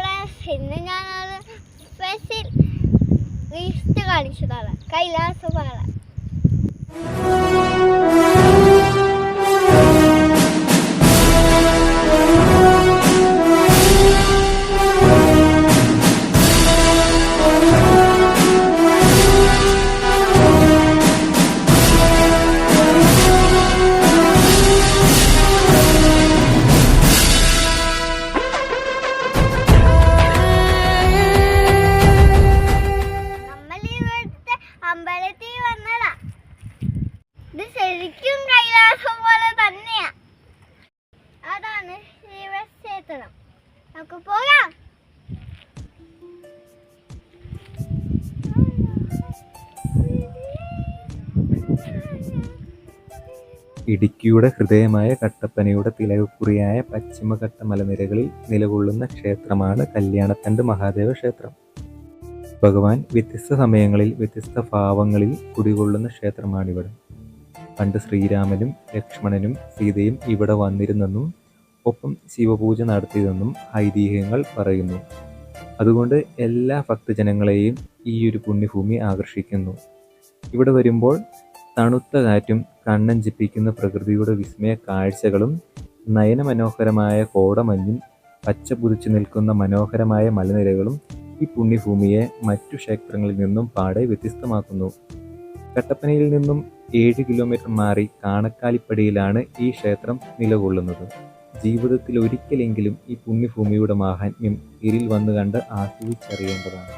Friends, ഇന്ന് ഞാനൊരു special list കാണിച്ചതാണ്. കൈലാസപാറ. അമ്പലത്തിൽ വന്നതാ. ഇത് ശരിക്കും കൈലാസം പോലെ തന്നെയാ. അതാണ് ശിവക്ഷേത്രം. നമുക്ക് പോകാം. ഇടുക്കിയുടെ ഹൃദയമായ കട്ടപ്പനയുടെ തിലകക്കുറിയായ പശ്ചിമഘട്ട മലനിരകളിൽ നിലകൊള്ളുന്ന ക്ഷേത്രമാണ് കല്യാണത്തണ്ട് മഹാദേവ ക്ഷേത്രം. ഭഗവാൻ വ്യത്യസ്ത സമയങ്ങളിൽ വ്യത്യസ്ത ഭാവങ്ങളിൽ കുടികൊള്ളുന്ന ക്ഷേത്രമാണിവിടെ. പണ്ട് ശ്രീരാമനും ലക്ഷ്മണനും സീതയും ഇവിടെ വന്നിരുന്നെന്നും ഒപ്പം ശിവപൂജ നടത്തിയതെന്നും ഐതിഹ്യങ്ങൾ പറയുന്നു. അതുകൊണ്ട് എല്ലാ ഭക്തജനങ്ങളെയും ഈ ഒരു പുണ്യഭൂമി ആകർഷിക്കുന്നു. ഇവിടെ വരുമ്പോൾ തണുത്ത കാറ്റും കണ്ണഞ്ചിപ്പിക്കുന്ന പ്രകൃതിയുടെ വിസ്മയ കാഴ്ചകളും നയനമനോഹരമായ കോടമഞ്ഞും പച്ചപുതിച്ചു നിൽക്കുന്ന മനോഹരമായ മലനിരകളും ഈ പുണ്യഭൂമിയെ മറ്റു ക്ഷേത്രങ്ങളിൽ നിന്നും പാടെ വ്യത്യസ്തമാക്കുന്നു. കട്ടപ്പനയിൽ നിന്നും 7 കിലോമീറ്റർ മാറി കാണക്കാലിപ്പടിയിലാണ് ഈ ക്ഷേത്രം നിലകൊള്ളുന്നത്. ജീവിതത്തിൽ ഒരിക്കലെങ്കിലും ഈ പുണ്യഭൂമിയുടെ മാഹാത്മ്യം ഇതിൽ വന്നു കണ്ട് ആസ്വദിച്ചറിയേണ്ടതാണ്.